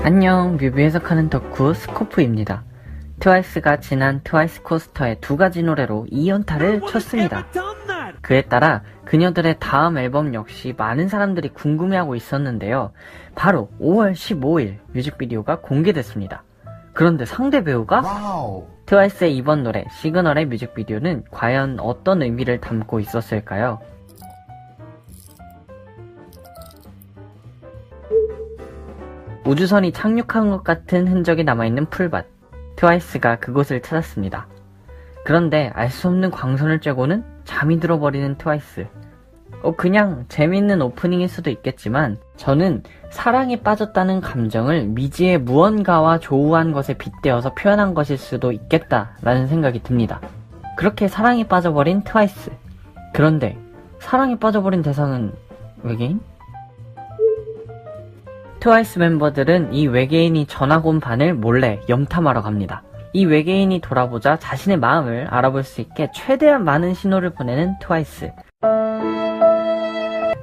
안녕, 뮤비 해석하는 덕후 스코프입니다. 트와이스가 지난 트와이스 코스터의 2가지 노래로 2연타를 쳤습니다. 그에 따라 그녀들의 다음 앨범 역시 많은 사람들이 궁금해하고 있었는데요. 바로 5월 15일 뮤직비디오가 공개됐습니다. 그런데 상대 배우가 트와이스의 이번 노래 시그널의 뮤직비디오는 과연 어떤 의미를 담고 있었을까요? 우주선이 착륙한 것 같은 흔적이 남아있는 풀밭. 트와이스가 그곳을 찾았습니다. 그런데 알 수 없는 광선을 쬐고는 잠이 들어버리는 트와이스. 그냥 재밌는 오프닝일 수도 있겠지만 저는 사랑에 빠졌다는 감정을 미지의 무언가와 조우한 것에 빗대어서 표현한 것일 수도 있겠다라는 생각이 듭니다. 그렇게 사랑에 빠져버린 트와이스. 그런데 사랑에 빠져버린 대상은 외계인? 트와이스 멤버들은 이 외계인이 전학 온 반을 몰래 염탐하러 갑니다. 이 외계인이 돌아보자 자신의 마음을 알아볼 수 있게 최대한 많은 신호를 보내는 트와이스.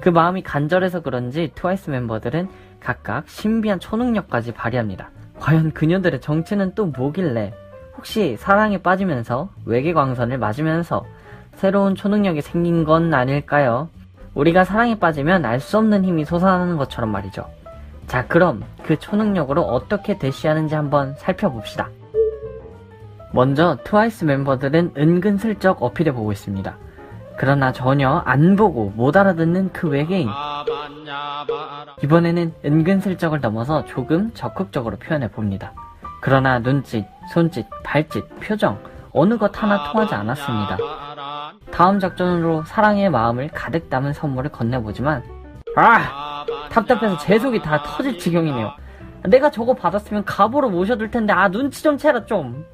그 마음이 간절해서 그런지 트와이스 멤버들은 각각 신비한 초능력까지 발휘합니다. 과연 그녀들의 정체는 또 뭐길래 혹시 사랑에 빠지면서 외계광선을 맞으면서 새로운 초능력이 생긴 건 아닐까요? 우리가 사랑에 빠지면 알 수 없는 힘이 솟아나는 것처럼 말이죠. 자, 그럼 그 초능력으로 어떻게 대시하는지 한번 살펴봅시다. 먼저 트와이스 멤버들은 은근슬쩍 어필해보고 있습니다. 그러나 전혀 안 보고 못 알아듣는 그 외계인. 이번에는 은근슬쩍을 넘어서 조금 적극적으로 표현해봅니다. 그러나 눈짓, 손짓, 발짓, 표정 어느 것 하나 통하지 않았습니다. 다음 작전으로 사랑의 마음을 가득 담은 선물을 건네보지만 답답해서 제 속이 다 터질 지경이네요. 내가 저거 받았으면 갑오로 모셔둘 텐데 눈치 좀 채라 좀.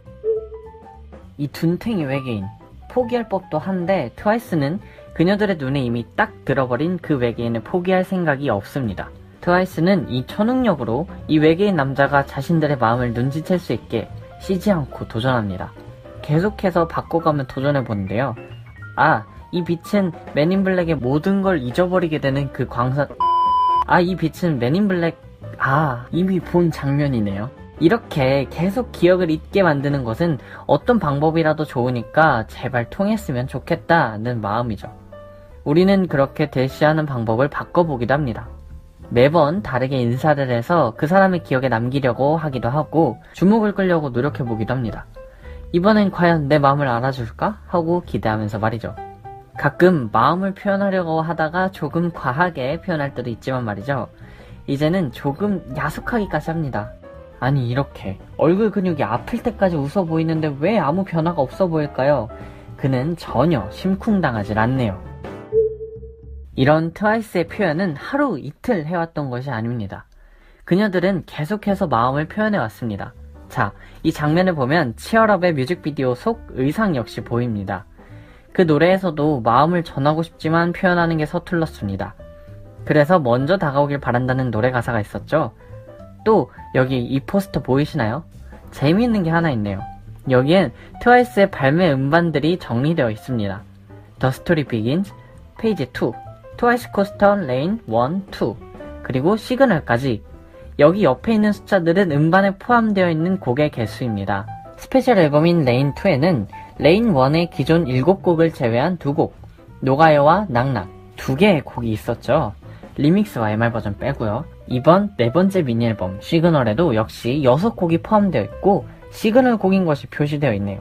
이 둔탱이 외계인 포기할 법도 한데 트와이스는 그녀들의 눈에 이미 딱 들어버린 그 외계인을 포기할 생각이 없습니다. 트와이스는 이 초능력으로 이 외계인 남자가 자신들의 마음을 눈치챌 수 있게 쉬지 않고 도전합니다. 계속해서 바꿔가며 도전해보는데요. 이 빛은 맨인 블랙의 모든 걸 잊어버리게 되는 그 광선. 이 빛은 맨인 블랙. 이미 본 장면이네요. 이렇게 계속 기억을 잊게 만드는 것은 어떤 방법이라도 좋으니까 제발 통했으면 좋겠다는 마음이죠. 우리는 그렇게 대시하는 방법을 바꿔보기도 합니다. 매번 다르게 인사를 해서 그 사람의 기억에 남기려고 하기도 하고 주목을 끌려고 노력해보기도 합니다. 이번엔 과연 내 마음을 알아줄까? 하고 기대하면서 말이죠. 가끔 마음을 표현하려고 하다가 조금 과하게 표현할 때도 있지만 말이죠. 이제는 조금 야속하기까지 합니다. 아니, 이렇게 얼굴 근육이 아플 때까지 웃어 보이는데 왜 아무 변화가 없어 보일까요? 그는 전혀 심쿵당하질 않네요. 이런 트와이스의 표현은 하루 이틀 해왔던 것이 아닙니다. 그녀들은 계속해서 마음을 표현해왔습니다. 자, 이 장면을 보면 치얼업의 뮤직비디오 속 의상 역시 보입니다. 그 노래에서도 마음을 전하고 싶지만 표현하는 게 서툴렀습니다. 그래서 먼저 다가오길 바란다는 노래 가사가 있었죠. 또 여기 이 포스터 보이시나요? 재미있는 게 하나 있네요. 여기엔 트와이스의 발매 음반들이 정리되어 있습니다. The Story Begins, 페이지 2, 트와이스 코스터 레인 1, 2, 그리고 시그널까지. 여기 옆에 있는 숫자들은 음반에 포함되어 있는 곡의 개수입니다. 스페셜 앨범인 레인 2에는 레인 1의 기존 7곡을 제외한 2곡, 노가요와 낙낙 2개의 곡이 있었죠. 리믹스와 MR 버전 빼고요. 이번 4번째 미니 앨범 시그널에도 역시 6곡이 포함되어 있고 시그널 곡인 것이 표시되어 있네요.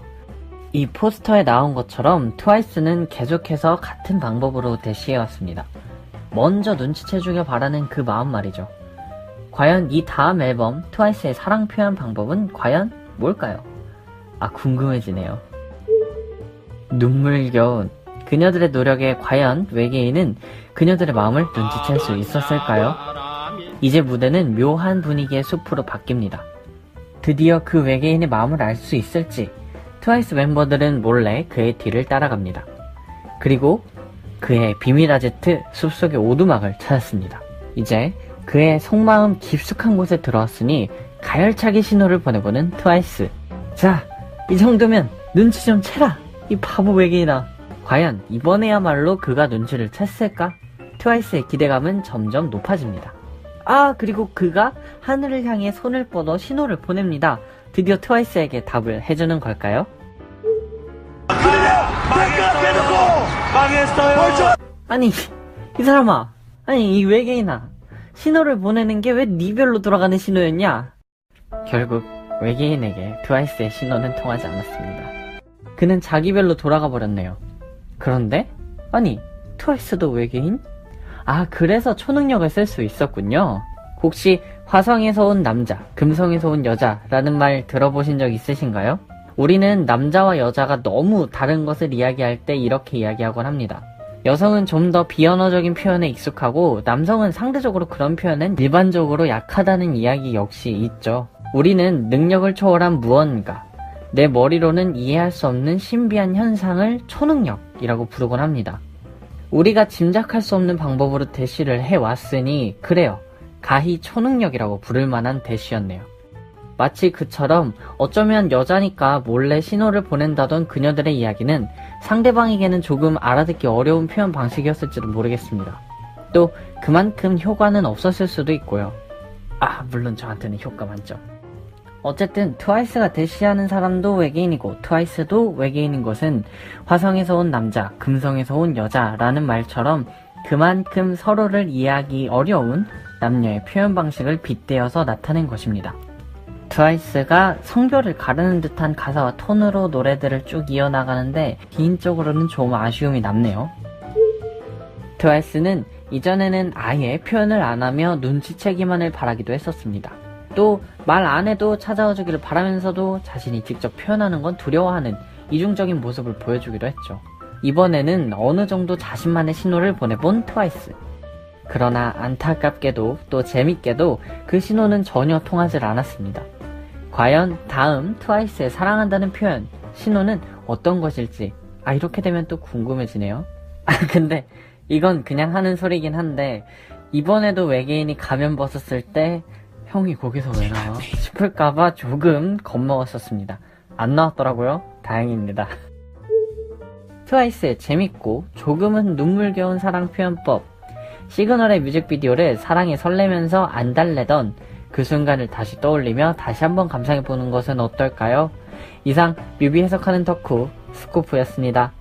이 포스터에 나온 것처럼 트와이스는 계속해서 같은 방법으로 대시해왔습니다. 먼저 눈치채주길 바라는 그 마음 말이죠. 과연 이 다음 앨범 트와이스의 사랑 표현 방법은 과연 뭘까요? 궁금해지네요. 눈물겨운 그녀들의 노력에 과연 외계인은 그녀들의 마음을 눈치챌 수 있었을까요? 이제 무대는 묘한 분위기의 숲으로 바뀝니다. 드디어 그 외계인의 마음을 알 수 있을지 트와이스 멤버들은 몰래 그의 뒤를 따라갑니다. 그리고 그의 비밀 아지트 숲속의 오두막을 찾았습니다. 이제 그의 속마음 깊숙한 곳에 들어왔으니 가열차게 신호를 보내보는 트와이스. 자, 이 정도면 눈치 좀 채라, 이 바보 외계인아. 과연 이번에야말로 그가 눈치를 챘을까? 트와이스의 기대감은 점점 높아집니다. 그리고 그가 하늘을 향해 손을 뻗어 신호를 보냅니다. 드디어 트와이스에게 답을 해주는 걸까요? 망했어요. 아니, 이 사람아. 아니, 이 외계인아. 신호를 보내는 게 왜 네 별로 돌아가는 신호였냐? 결국 외계인에게 트와이스의 신호는 통하지 않았습니다. 그는 자기 별로 돌아가 버렸네요. 그런데? 아니, 트와이스도 외계인? 그래서 초능력을 쓸 수 있었군요. 혹시 화성에서 온 남자, 금성에서 온 여자라는 말 들어보신 적 있으신가요? 우리는 남자와 여자가 너무 다른 것을 이야기할 때 이렇게 이야기하곤 합니다. 여성은 좀 더 비언어적인 표현에 익숙하고 남성은 상대적으로 그런 표현은 일반적으로 약하다는 이야기 역시 있죠. 우리는 능력을 초월한 무언가, 내 머리로는 이해할 수 없는 신비한 현상을 초능력이라고 부르곤 합니다. 우리가 짐작할 수 없는 방법으로 대시를 해왔으니 그래요. 가히 초능력이라고 부를 만한 대시였네요. 마치 그처럼 어쩌면 여자니까 몰래 신호를 보낸다던 그녀들의 이야기는 상대방에게는 조금 알아듣기 어려운 표현 방식이었을지도 모르겠습니다. 또 그만큼 효과는 없었을 수도 있고요. 물론 저한테는 효과 많죠. 어쨌든 트와이스가 대시하는 사람도 외계인이고 트와이스도 외계인인 것은 화성에서 온 남자, 금성에서 온 여자라는 말처럼 그만큼 서로를 이해하기 어려운 남녀의 표현 방식을 빗대어서 나타낸 것입니다. 트와이스가 성별을 가르는 듯한 가사와 톤으로 노래들을 쭉 이어나가는데 개인적으로는 좀 아쉬움이 남네요. 트와이스는 이전에는 아예 표현을 안 하며 눈치채기만을 바라기도 했었습니다. 또 말 안 해도 찾아와 주기를 바라면서도 자신이 직접 표현하는 건 두려워하는 이중적인 모습을 보여주기도 했죠. 이번에는 어느 정도 자신만의 신호를 보내본 트와이스. 그러나 안타깝게도 또 재밌게도 그 신호는 전혀 통하지 않았습니다. 과연 다음 트와이스의 사랑한다는 표현, 신호는 어떤 것일지 이렇게 되면 또 궁금해지네요. 근데 이건 그냥 하는 소리긴 한데 이번에도 외계인이 가면 벗었을 때 형이 거기서 왜 나와? 싶을까봐 조금 겁먹었었습니다. 안 나왔더라고요. 다행입니다. 트와이스의 재밌고 조금은 눈물겨운 사랑 표현법. 시그널의 뮤직비디오를 사랑에 설레면서 안 달래던 그 순간을 다시 떠올리며 다시 한번 감상해보는 것은 어떨까요? 이상 뮤비 해석하는 덕후 스코프였습니다.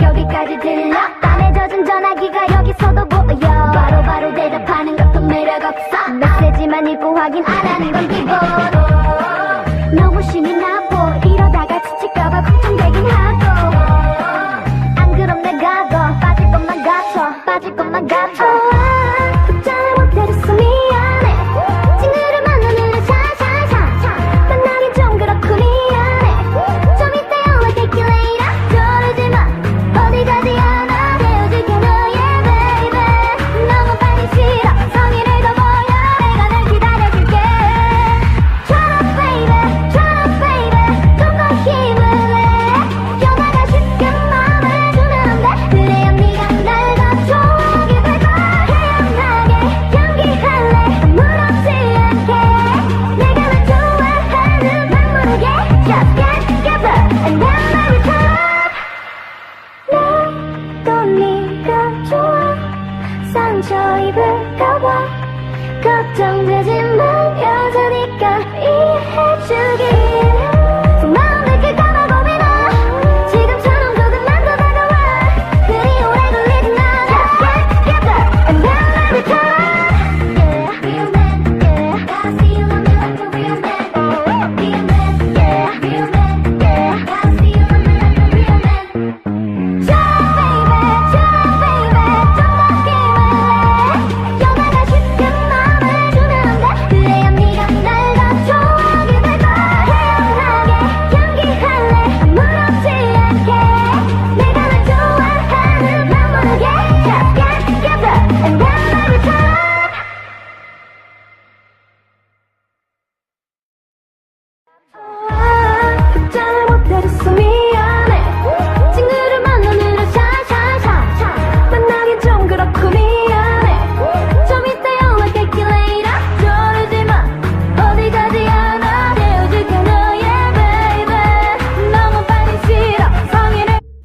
여기까지 들려 땀에 젖은 전화기가 여기서도 보여 바로바로 대답하는 것도 매력없어 메시지만 읽고 확인 안 하는 건 기본 너무 신이 나고 이러다가 지칠까봐 걱정되긴 하고 안 그럼 내가 더 빠질 것만 같아 답장을 못해줬어 미안해 친구를 만나면 샤샤샤 만나긴 좀 그렇고 미안해 좀 이따 연락할게 later 저러지마 어디 가지 않아 헤어질게 너의 baby 너무 빨리 싫어 성의를 더 보여 내가 널 기다려줄게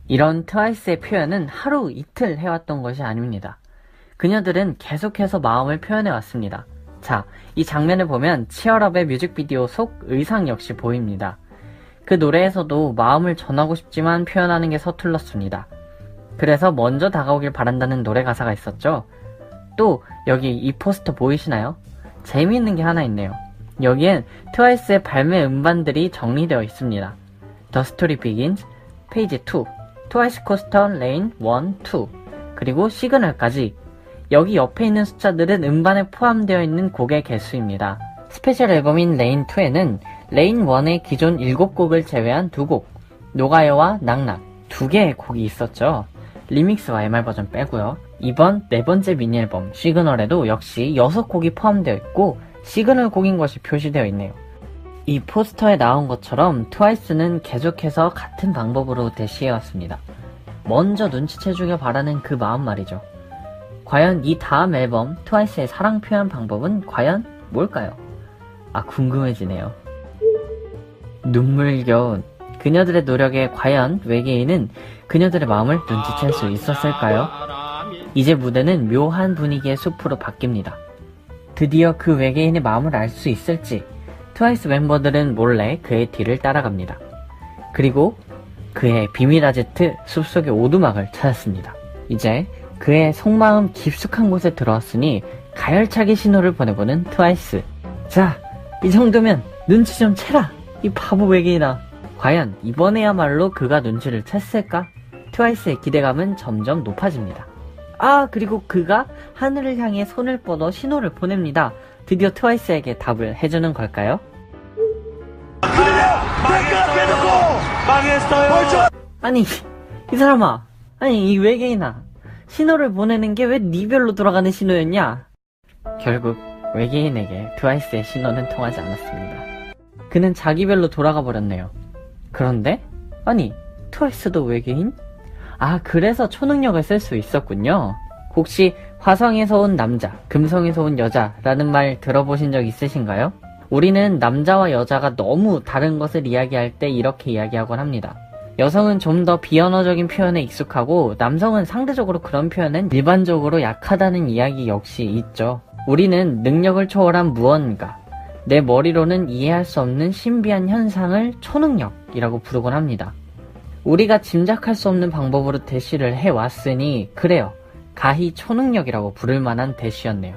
이런 트와이스의 표현은 하루 이틀 해왔던 것이 아닙니다. 그녀들은 계속해서 마음을 표현해왔습니다. 자, 이 장면을 보면 치얼업의 뮤직비디오 속 의상 역시 보입니다. 그 노래에서도 마음을 전하고 싶지만 표현하는 게 서툴렀습니다. 그래서 먼저 다가오길 바란다는 노래 가사가 있었죠. 또 여기 이 포스터 보이시나요? 재미있는 게 하나 있네요. 여기엔 트와이스의 발매 음반들이 정리되어 있습니다. The Story Begins, 페이지 2, 트와이스 코스터 레인 1, 2, 그리고 시그널까지. 여기 옆에 있는 숫자들은 음반에 포함되어 있는 곡의 개수입니다. 스페셜 앨범인 레인 2에는 레인 1의 기존 7곡을 제외한 2곡, 노가요와 낙낙 2개의 곡이 있었죠. 리믹스와 MR 버전 빼고요. 이번 4번째 미니 앨범 시그널에도 역시 6곡이 포함되어 있고 시그널 곡인 것이 표시되어 있네요. 이 포스터에 나온 것처럼 트와이스는 계속해서 같은 방법으로 대시해왔습니다. 먼저 눈치채주길 바라는 그 마음 말이죠. 과연 이 다음 앨범 트와이스의 사랑 표현 방법은 과연 뭘까요? 아, 궁금해지네요. 눈물겨운 그녀들의 노력에 과연 외계인은 그녀들의 마음을 눈치챌 수 있었을까요? 이제 무대는 묘한 분위기의 숲으로 바뀝니다. 드디어 그 외계인의 마음을 알 수 있을지 트와이스 멤버들은 몰래 그의 뒤를 따라갑니다. 그리고 그의 비밀 아지트 숲속의 오두막을 찾았습니다. 이제 그의 속마음 깊숙한 곳에 들어왔으니 가열차게 신호를 보내보는 트와이스. 자, 이 정도면 눈치 좀 채라, 이 바보 외계인아. 과연 이번에야말로 그가 눈치를 챘을까? 트와이스의 기대감은 점점 높아집니다. 아, 그리고 그가 하늘을 향해 손을 뻗어 신호를 보냅니다. 드디어 트와이스에게 답을 해주는 걸까요? 망했어요. 아니, 이 사람아, 아니 이 외계인아, 신호를 보내는 게 왜 네 별로 돌아가는 신호였냐? 결국 외계인에게 트와이스의 신호는 통하지 않았습니다. 그는 자기 별로 돌아가 버렸네요. 그런데 아니, 트와이스도 외계인? 아, 그래서 초능력을 쓸 수 있었군요. 혹시 화성에서 온 남자, 금성에서 온 여자라는 말 들어보신 적 있으신가요? 우리는 남자와 여자가 너무 다른 것을 이야기할 때 이렇게 이야기하곤 합니다. 여성은 좀 더 비언어적인 표현에 익숙하고 남성은 상대적으로 그런 표현은 일반적으로 약하다는 이야기 역시 있죠. 우리는 능력을 초월한 무언가, 내 머리로는 이해할 수 없는 신비한 현상을 초능력이라고 부르곤 합니다. 우리가 짐작할 수 없는 방법으로 대시를 해왔으니 그래요, 가히 초능력이라고 부를 만한 대시였네요.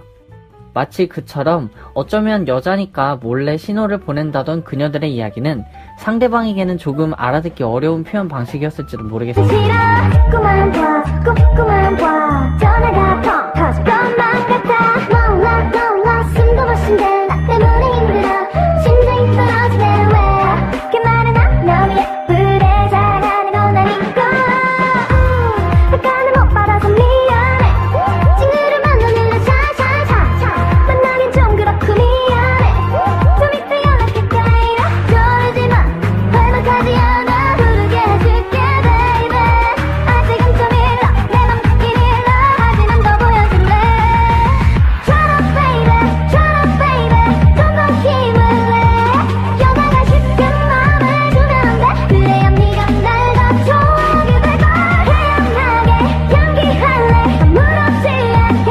마치 그처럼 어쩌면 여자니까 몰래 신호를 보낸다던 그녀들의 이야기는 상대방에게는 조금 알아듣기 어려운 표현 방식이었을지도 모르겠습니다. 싫어, 꿈만 봐 전화가 텅 터질 것만 같아. 몰라 숨도 못 쉰대. 나 때문에 힘들어 심장이 떨어지네. 왜 이렇게 많은 너무 예쁘대. 잘하는 건 아니고 약간은 못 받아서 미안해. 친구를 만나면 샤샤샤 만나긴 좀 그렇고 미안해. 좀 이따 연락할까 이래. 그러지마, 발막하지 않아. 부르게 해줄게 baby. 아직은 좀 일러, 내 맘 듣긴 일러. 하지만 더 보여줄래. Try to baby, 좀 더 힘을 내. 여자가 쉽게 마음을 주면 안 돼. 그래야 네가 날 더 좋아하게 될 걸. 태연하게 연기할래. 아무렇지 않게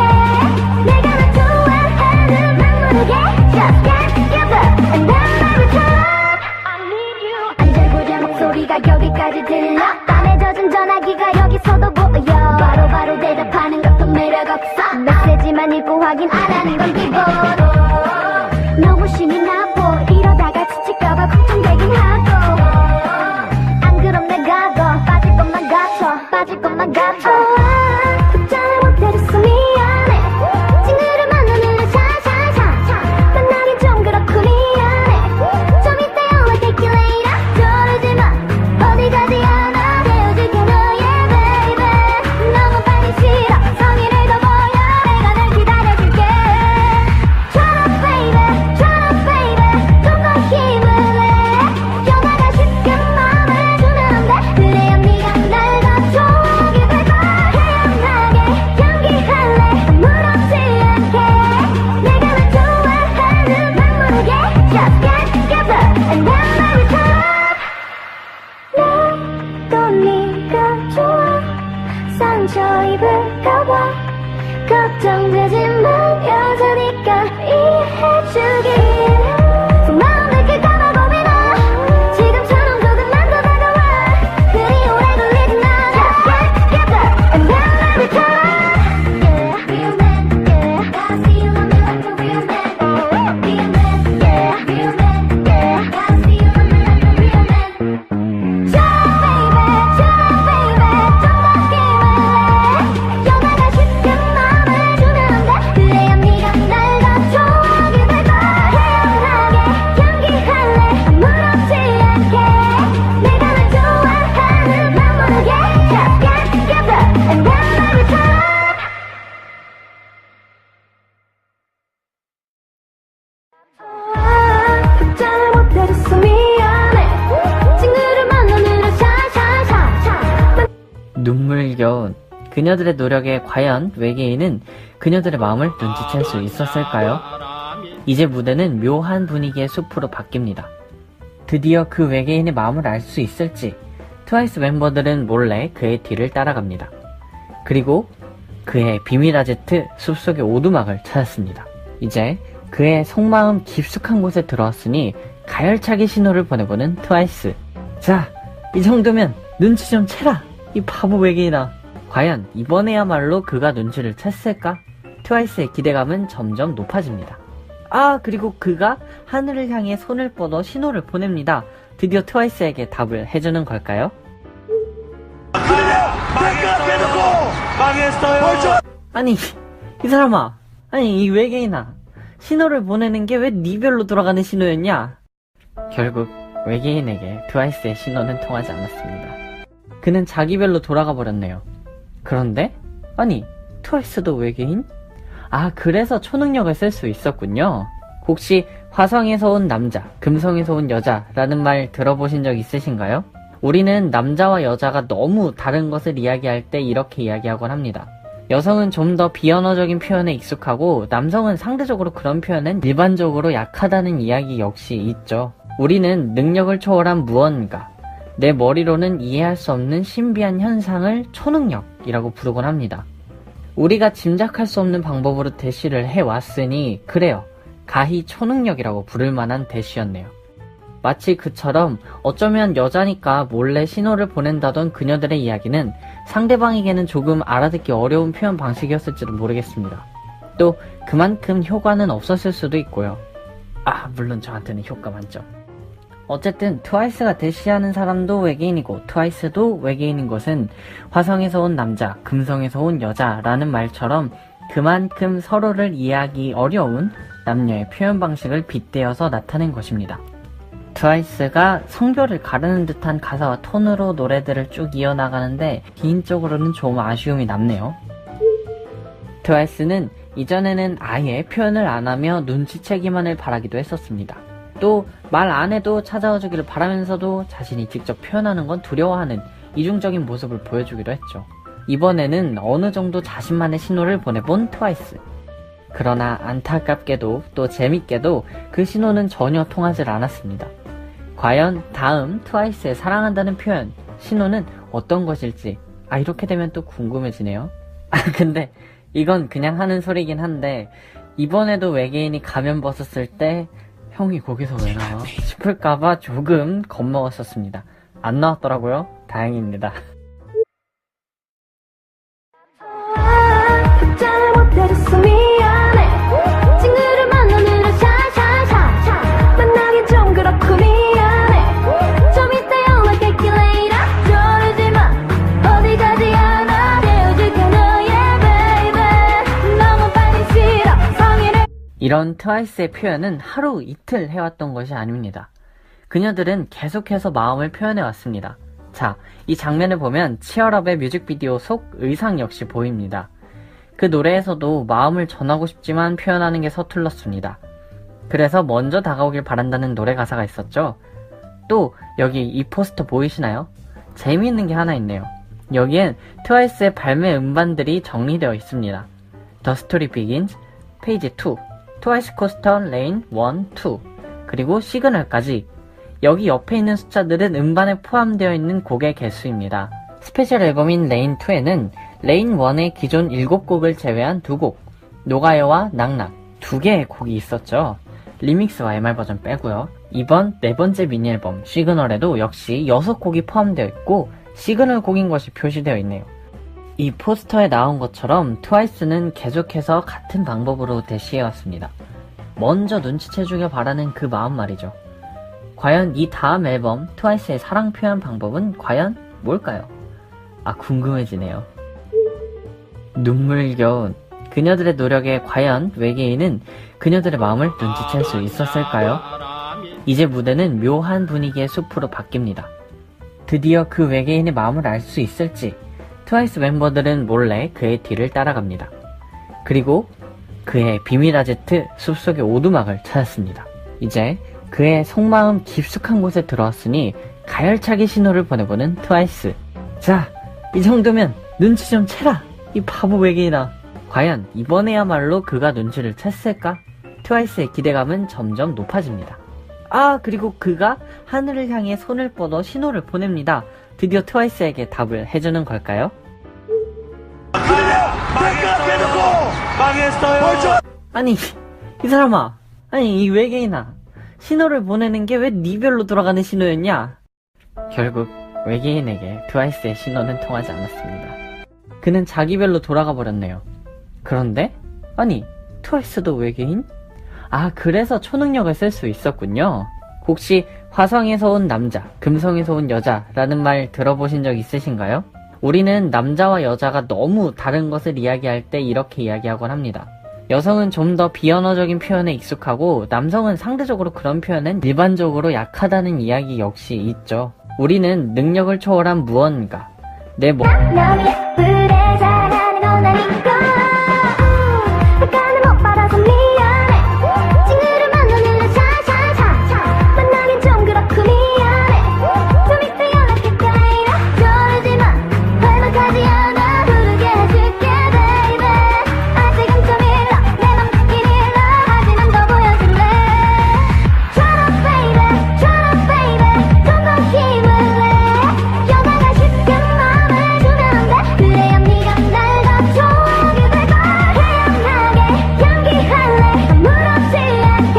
내가 널 좋아하는 난 모르게. Just get together and then I return. I need you. 안절부절 목소리가 여기까지 들려. 땀에 젖은 전화기가 여기서도 보여. 바로바로 대답하는 것도 매력 없어. 메시지만 읽고 확인 안 하는 건 기본. 너무 심이 나보. 이러다가 지칠까봐 걱정되긴 하고. 안 그럼 내가 더 빠질 것만 같아. 답장을 못해줬어 미안해. 친구를 만나면 샤샤샤 만나긴 좀 그렇고 미안해. 좀 이따 연락할게 later. 저러지마, 어디 가지 않아. 태워줄게 너의 baby. 너무 빨리 싫어, 성의를 더 보여. 내가 널 기다려줄게. Try 상처 입을까봐 걱정되지만 여자니까 이해해주길 속마음 느낄까봐 겁이 나 지금처럼 조금만 더 다가와 그리 오래 걸리진 않아 And then let me come Yeah, real man, yeah Gotta feel on me like a real man Real man, yeah Real man, yeah Gotta feel on me like a real man Just baby, 좀 더 힘을 내 연애가 쉽게 마음을 주면 안 돼 그래야 네가 날 더 좋아하게 될 거야 태연하게 연기할래 아무렇지 않게 내가 널 좋아하는 맘 모르게 Just get together and then let me turn 잘못해줬어 미안해 친구를 만나느라 샤샤샤샤 눈물겨운 그녀들의 노력에 과연 외계인은 그녀들의 마음을 눈치챌 수 있었을까요? 이제 무대는 묘한 분위기의 숲으로 바뀝니다. 드디어 그 외계인의 마음을 알 수 있을지 트와이스 멤버들은 몰래 그의 뒤를 따라갑니다. 그리고 그의 비밀 아지트 숲속의 오두막을 찾았습니다. 이제 그의 속마음 깊숙한 곳에 들어왔으니 가열차게 신호를 보내보는 트와이스. 자, 이 정도면 눈치 좀 채라! 이 바보 외계인아. 과연 이번에야말로 그가 눈치를 챘을까? 트와이스의 기대감은 점점 높아집니다. 아, 그리고 그가 하늘을 향해 손을 뻗어 신호를 보냅니다. 드디어 트와이스에게 답을 해주는 걸까요? 아니, 이 사람아. 아니, 이 외계인아. 신호를 보내는 게 왜 네 별로 돌아가는 신호였냐? 결국 외계인에게 트와이스의 신호는 통하지 않았습니다. 그는 자기 별로 돌아가 버렸네요. 그런데? 아니, 트와이스도 외계인? 아, 그래서 초능력을 쓸 수 있었군요. 혹시 화성에서 온 남자, 금성에서 온 여자라는 말 들어보신 적 있으신가요? 우리는 남자와 여자가 너무 다른 것을 이야기할 때 이렇게 이야기하곤 합니다. 여성은 좀 더 비언어적인 표현에 익숙하고 남성은 상대적으로 그런 표현은 일반적으로 약하다는 이야기 역시 있죠. 우리는 능력을 초월한 무언가, 내 머리로는 이해할 수 없는 신비한 현상을 초능력이라고 부르곤 합니다. 우리가 짐작할 수 없는 방법으로 대시를 해왔으니 그래요. 가히 초능력이라고 부를 만한 대시였네요. 마치 그처럼 어쩌면 여자니까 몰래 신호를 보낸다던 그녀들의 이야기는 상대방에게는 조금 알아듣기 어려운 표현 방식이었을지도 모르겠습니다. 또 그만큼 효과는 없었을 수도 있고요. 아, 물론 저한테는 효과 만점. 어쨌든 트와이스가 대시하는 사람도 외계인이고 트와이스도 외계인인 것은 화성에서 온 남자, 금성에서 온 여자라는 말처럼 그만큼 서로를 이해하기 어려운 남녀의 표현 방식을 빗대어서 나타낸 것입니다. 트와이스가 성별을 가르는 듯한 가사와 톤으로 노래들을 쭉 이어나가는데 개인적으로는 좀 아쉬움이 남네요. 트와이스는 이전에는 아예 표현을 안 하며 눈치채기만을 바라기도 했었습니다. 또 말 안 해도 찾아와 주기를 바라면서도 자신이 직접 표현하는 건 두려워하는 이중적인 모습을 보여주기도 했죠. 이번에는 어느 정도 자신만의 신호를 보내본 트와이스. 그러나 안타깝게도 또 재밌게도 그 신호는 전혀 통하지 않았습니다. 과연 다음 트와이스의 사랑한다는 표현, 신호는 어떤 것일지 이렇게 되면 또 궁금해지네요. 근데 이건 그냥 하는 소리긴 한데 이번에도 외계인이 가면 벗었을 때 형이 거기서 왜 나와? 싶을까봐 조금 겁먹었었습니다. 안 나왔더라고요. 다행입니다. 잘못해줬어 미안해 친구를 만나느라 샤샤샤샤 만나긴 좀 그렇고 미안해 좀 이따 연락할게 later 저러지마 어디 가지 않아 헤어질게 너의 baby 너무 빨리 싫어 성의를 이런 트와이스의 표현은 하루 이틀 해왔던 것이 아닙니다. 그녀들은 계속해서 마음을 표현해왔습니다. 자, 이 장면을 보면 치얼업의 뮤직비디오 속 의상 역시 보입니다. 그 노래에서도 마음을 전하고 싶지만 표현하는 게 서툴렀습니다. 그래서 먼저 다가오길 바란다는 노래 가사가 있었죠. 또 여기 이 포스터 보이시나요? 재미있는 게 하나 있네요. 여기엔 트와이스의 발매 음반들이 정리되어 있습니다. The Story Begins, 페이지 2, 트와이스 코스터 레인 1, 2, 그리고 시그널까지. 여기 옆에 있는 숫자들은 음반에 포함되어 있는 곡의 개수입니다. 스페셜 앨범인 레인 2에는 레인1의 기존 7곡을 제외한 2곡, 노가요와 낙낙 2개의 곡이 있었죠. 리믹스와 MR 버전 빼고요. 이번 4번째 미니 앨범 시그널에도 역시 6곡이 포함되어 있고 시그널 곡인 것이 표시되어 있네요. 이 포스터에 나온 것처럼 트와이스는 계속해서 같은 방법으로 대시해왔습니다. 먼저 눈치채주길 바라는 그 마음 말이죠. 과연 이 다음 앨범 트와이스의 사랑 표현 방법은 과연 뭘까요? 궁금해지네요. 눈물겨운 그녀들의 노력에 과연 외계인은 그녀들의 마음을 눈치챌 수 있었을까요? 이제 무대는 묘한 분위기의 숲으로 바뀝니다. 드디어 그 외계인의 마음을 알 수 있을지 트와이스 멤버들은 몰래 그의 뒤를 따라갑니다. 그리고 그의 비밀 아지트 숲속의 오두막을 찾았습니다. 이제 그의 속마음 깊숙한 곳에 들어왔으니 가열차게 신호를 보내보는 트와이스. 자, 이 정도면 눈치 좀 채라, 이 바보 외계인아. 과연 이번에야말로 그가 눈치를 챘을까? 트와이스의 기대감은 점점 높아집니다. 그리고 그가 하늘을 향해 손을 뻗어 신호를 보냅니다. 드디어 트와이스에게 답을 해주는 걸까요? 망했어요. 아니, 이 사람아, 아니 이 외계인아, 신호를 보내는 게 왜 네 별로 돌아가는 신호였냐? 결국 외계인에게 트와이스의 신호는 통하지 않았습니다. 그는 자기 별로 돌아가 버렸네요. 그런데 아니, 트와이스도 외계인? 그래서 초능력을 쓸 수 있었군요. 혹시 화성에서 온 남자, 금성에서 온 여자라는 말 들어보신 적 있으신가요? 우리는 남자와 여자가 너무 다른 것을 이야기할 때 이렇게 이야기하곤 합니다. 여성은 좀 더 비언어적인 표현에 익숙하고 남성은 상대적으로 그런 표현은 일반적으로 약하다는 이야기 역시 있죠. 우리는 능력을 초월한 무언가, 내 몸, 너무 예쁘게 잘하는 건 아니고 약간은 못 받아서 미안해. 친구를 만나면 샤샤샤 만나긴 좀 그렇고 미안해. 좀 이따 연락할까 저러지마 발막하지 않아 부르게 해줄게 baby. 아직은 좀 일러 내 맘 듣긴 일러 하지만 더 보여줄래. Shut up baby 좀 더 힘을 내. 연하가 쉽게 마음을 주면 안 돼. 그래야 네가 날 더 좋아하게 될 거야. 태연하게 연기할래 아무렇지 않게.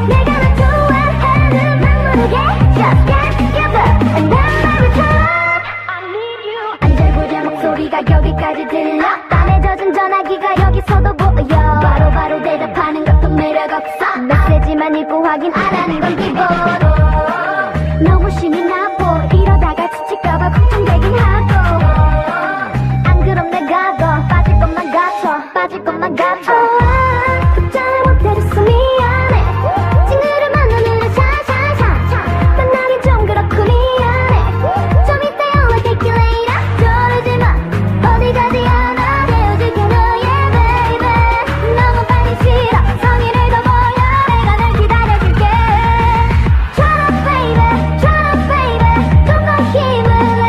내가 널 좋아하는 맘 모르게 Just get together and then I return. I need you. 안절부절 목소리가 여기까지 들려. 땀에 젖은 전화기가 여기서도 보여. 바로바로 대답하는 것도 매력 없어. 메시지만 읽고 확인 안 하는 건 기본. 너무 심이 나보 이러다가 지칠까봐 걱정되긴 하고. 안 그럼 내가 더 빠질 것만 같아. 답장을 못해줬어 미안해. 친구를 만나면 샤샤샤 만나긴 좀 그렇고 미안해. 좀 이따 연락할게 later. 저러지마 어디 가지 않아 헤어질게 너의 baby. 너무 빨리 싫어 성의를 더 보여. 내가 널 기다려줄게. Shut up baby 좀 더 힘을 내.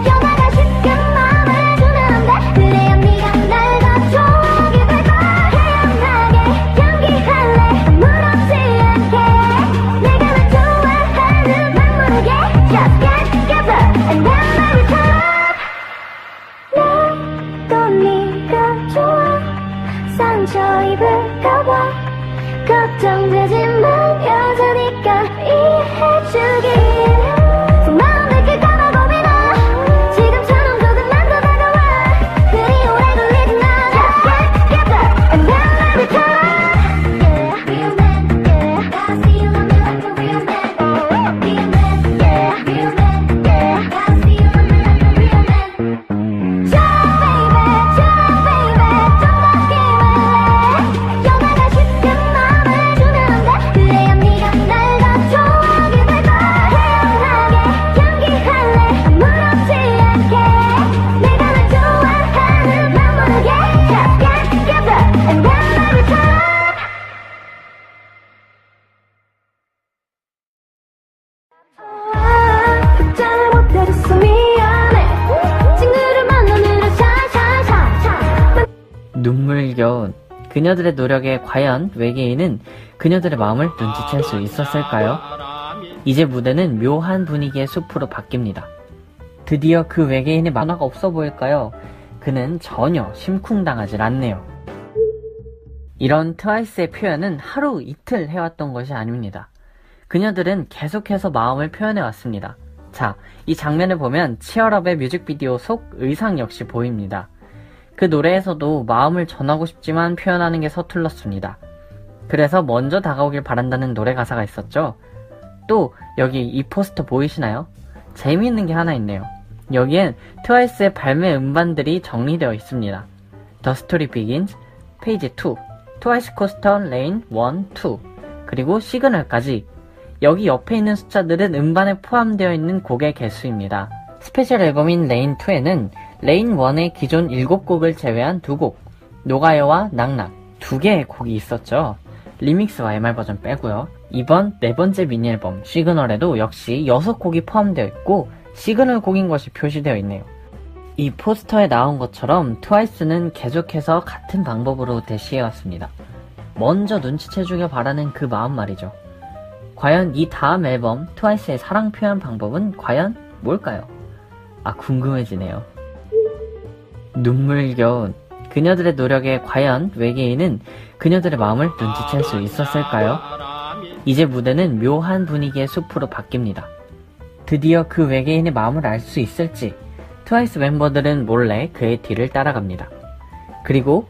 연하가 쉽게 마음을 주면 안 돼. 그래야 네가 날 더 좋아하게 될 거야. 태연하게 연기할래 아무렇지 않게. 내가 널 좋아하는 맘 모르게 Just get together and then I return. 내또 네가 좋아 상처 입을까봐 걱정되지만 여자니까 이해해주길. 속마음 느낄까봐 겁이 나. 지금처럼 조금만 더 다가와. 그리 오래 걸리진 않아. Just get together and then I return. Yeah, real man, yeah. Gotta see you love me like a real man. Real man, yeah. Real man, yeah. Gotta see you love me like a real man. Shut up baby 좀 더 힘을 내. 연하가 쉽게 마음을 주면 안 돼. 그래야 네가 날 더 좋아하게 될 거야. 태연하게 연기할래 아무렇지 않게. 내가 널 좋아하는 맘 모르게 Just get together and then I return. 답장을 못해줬어 미안해. 친구를 만나느라 샤샤샤. 눈물겨운 그녀들의 노력에 과연 외계인은 그녀들의 마음을 눈치챌 수 있었을까요? 이제 무대는 묘한 분위기의 숲으로 바뀝니다. 드디어 그 외계인의 만화가 없어 보일까요? 그는 전혀 심쿵당하질 않네요. 이런 트와이스의 표현은 하루 이틀 해왔던 것이 아닙니다. 그녀들은 계속해서 마음을 표현해왔습니다. 자, 이 장면을 보면 치얼업의 뮤직비디오 속 의상 역시 보입니다. 그 노래에서도 마음을 전하고 싶지만 표현하는 게 서툴렀습니다. 그래서 먼저 다가오길 바란다는 노래 가사가 있었죠. 또 여기 이 포스터 보이시나요? 재미있는 게 하나 있네요. 여기엔 트와이스의 발매 음반들이 정리되어 있습니다. The Story Begins, 페이지 2, 트와이스 코스터 레인 1, 2, 그리고 시그널까지. 여기 옆에 있는 숫자들은 음반에 포함되어 있는 곡의 개수입니다. 스페셜 앨범인 레인 2에는 레인 1의 기존 7곡을 제외한 2곡, 노가요와 낙낙 2개의 곡이 있었죠. 리믹스와 MR 버전 빼고요. 이번 4번째 미니 앨범 시그널에도 역시 6곡이 포함되어 있고 시그널 곡인 것이 표시되어 있네요. 이 포스터에 나온 것처럼 트와이스는 계속해서 같은 방법으로 대시해왔습니다. 먼저 눈치채주길 바라는 그 마음 말이죠. 과연 이 다음 앨범 트와이스의 사랑 표현 방법은 과연 뭘까요? 아, 궁금해지네요. 눈물겨운 그녀들의 노력에 과연 외계인은 그녀들의 마음을 눈치챌 수 있었을까요? 이제 무대는 묘한 분위기의 숲으로 바뀝니다. 드디어 그 외계인의 마음을 알 수 있을지 트와이스 멤버들은 몰래 그의 뒤를 따라갑니다. 그리고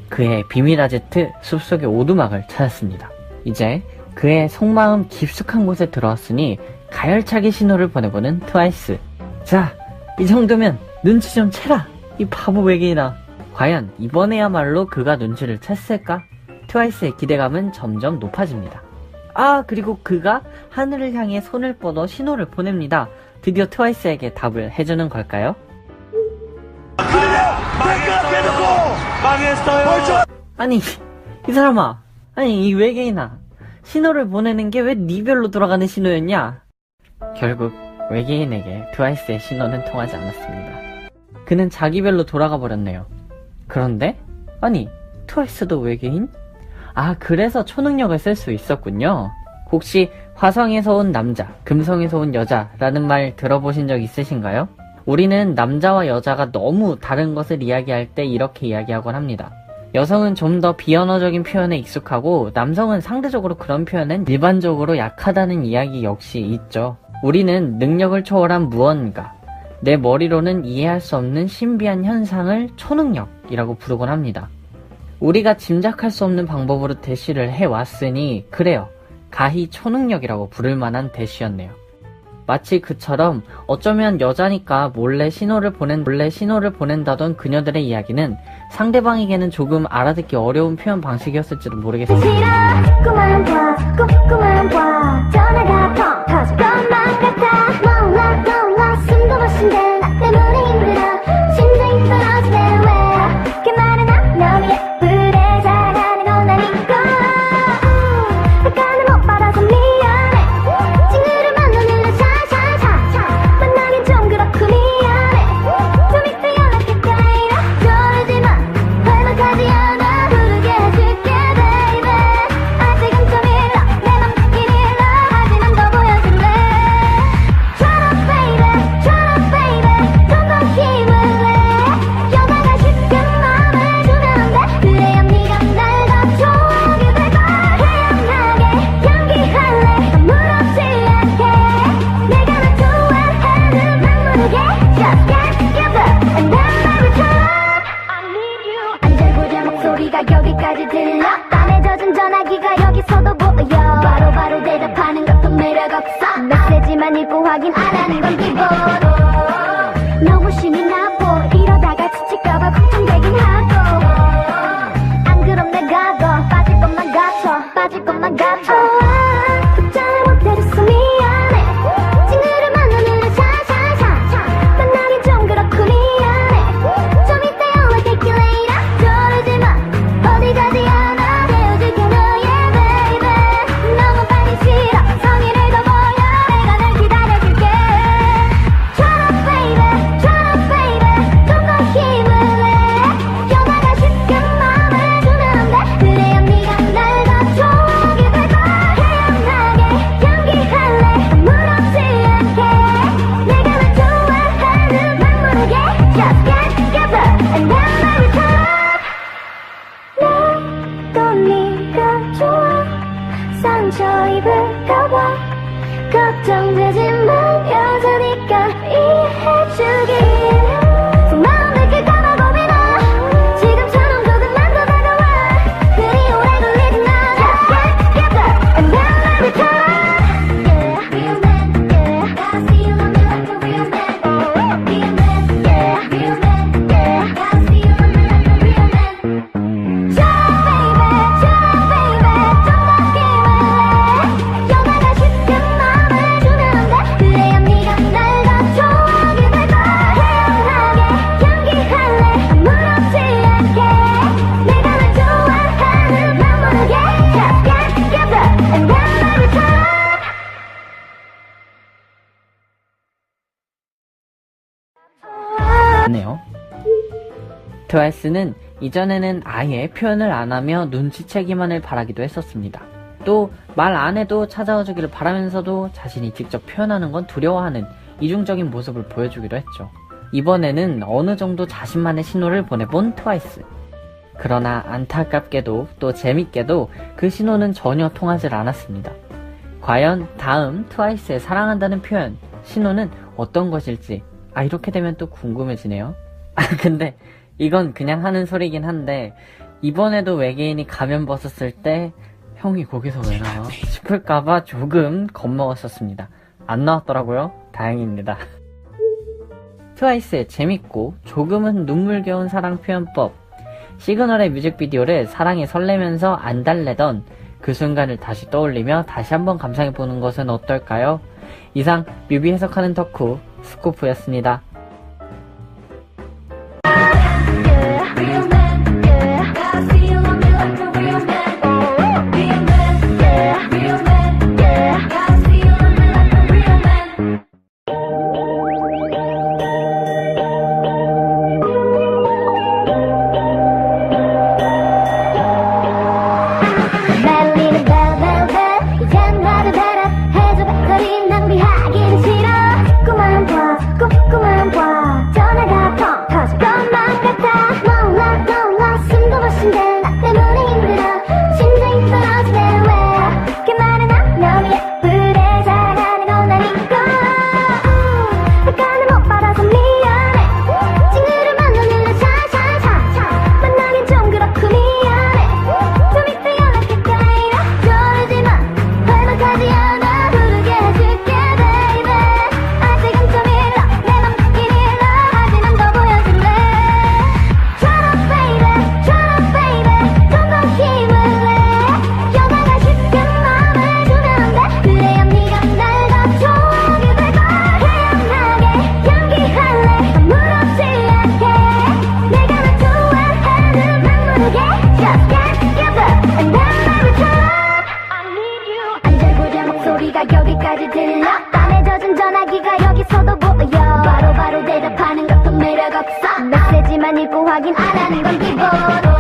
그의 비밀 아지트 숲속의 오두막을 찾았습니다. 이제 그의 속마음 깊숙한 곳에 들어왔으니 가열차게 신호를 보내보는 트와이스. 자, 이 정도면 눈치 좀 채라, 이 바보 외계인아. 과연 이번에야말로 그가 눈치를 챘을까? 트와이스의 기대감은 점점 높아집니다. 아, 그리고 그가 하늘을 향해 손을 뻗어 신호를 보냅니다. 드디어 트와이스에게 답을 해주는 걸까요? 망했어요. 아니, 이 사람아, 아니 이 외계인아, 신호를 보내는 게 왜 네 별로 돌아가는 신호였냐? 결국 외계인에게 트와이스의 신호는 통하지 않았습니다. 그는 자기 별로 돌아가 버렸네요. 그런데 아니, 트와이스도 외계인? 아, 그래서 초능력을 쓸 수 있었군요. 혹시 화성에서 온 남자, 금성에서 온 여자라는 말 들어보신 적 있으신가요? 우리는 남자와 여자가 너무 다른 것을 이야기할 때 이렇게 이야기하곤 합니다. 여성은 좀 더 비언어적인 표현에 익숙하고 남성은 상대적으로 그런 표현엔 일반적으로 약하다는 이야기 역시 있죠. 우리는 능력을 초월한 무언가, 내 머리로는 이해할 수 없는 신비한 현상을 초능력이라고 부르곤 합니다. 우리가 짐작할 수 없는 방법으로 대시를 해왔으니 그래요, 가히 초능력이라고 부를 만한 대시였네요. 마치 그처럼 어쩌면 여자니까 몰래 신호를 보낸다던 그녀들의 이야기는 상대방에게는 조금 알아듣기 어려운 표현 방식이었을지도 모르겠습니다. 자꾸만 봐 전화가 텅 터질 것만 같아. 몰라 숨도 못 쉰대. 나 때문에 힘들어 심장이 떨어지네. 왜 그렇게 말은 안 너무 예쁘대. 잘하는 건 아니고 약간은 못 받아서 미안해. 친구를 만나면 샤샤샤 만나긴 좀 그렇고 미안해. 좀 이따 연락할게 이러지마. 얼마까지 하나 부르게 해줄게 baby. 아직은 좀 일러 내 맘 듣긴 일러. 하지만 더 보여줄래. Try to baby 좀 더 힘을 내. 여자가 쉽게 마음을 주면 안 돼. 그래야 네가 날 더 좋아하게 될 거야. 태연하게 연기할래 아무렇지 않게. 내가 널 좋아하는 난 모르게 Just can't give up and then I return. I need you. 안절부절 목소리가 여기까지 들려. 땀에 젖은 전화기가 여기서도 보여. 바로바로 대답하는 것도 매력 없어. 메시지만 읽고 확인 안 하는 건 기본. 너무 심이 나보. 이러다가 지칠까봐 걱정되긴 하고. 안 그럼 내가 더 빠질 것만 같아. 답장을 못해줬어 미안해. 친구를 만나면 샤샤샤 만나긴 좀 그렇고 미안해. 좀 이따 연락할게 later. 저러지마 어디 가지 않아. 헤어질게 너의 baby. 너무 빨리 싫어 성의를 더 보여. 내가 널 기다려줄게. 네요. 트와이스는 이전에는 아예 표현을 안 하며 눈치채기만을 바라기도 했었습니다. 또 말 안 해도 찾아와 주기를 바라면서도 자신이 직접 표현하는 건 두려워하는 이중적인 모습을 보여주기도 했죠. 이번에는 어느 정도 자신만의 신호를 보내본 트와이스. 그러나 안타깝게도 또 재밌게도 그 신호는 전혀 통하지 않았습니다. 과연 다음 트와이스의 사랑한다는 표현, 신호는 어떤 것일지 이렇게 되면 또 궁금해지네요. 근데 이건 그냥 하는 소리긴 한데 이번에도 외계인이 가면 벗었을 때 형이 거기서 왜 나와? 싶을까봐 조금 겁먹었었습니다. 안 나왔더라고요. 다행입니다. 트와이스의 재밌고 조금은 눈물겨운 사랑 표현법. 시그널의 뮤직비디오를 사랑에 설레면서 안 달래던 그 순간을 다시 떠올리며 다시 한번 감상해보는 것은 어떨까요? 이상 뮤비 해석하는 덕후 스코프였습니다. 여기까지 들려 땀에 젖은 전화기가 여기서도 보여 바로바로 대답하는 것도 매력 없어 메시지만 읽고 확인 안 하는 건 기본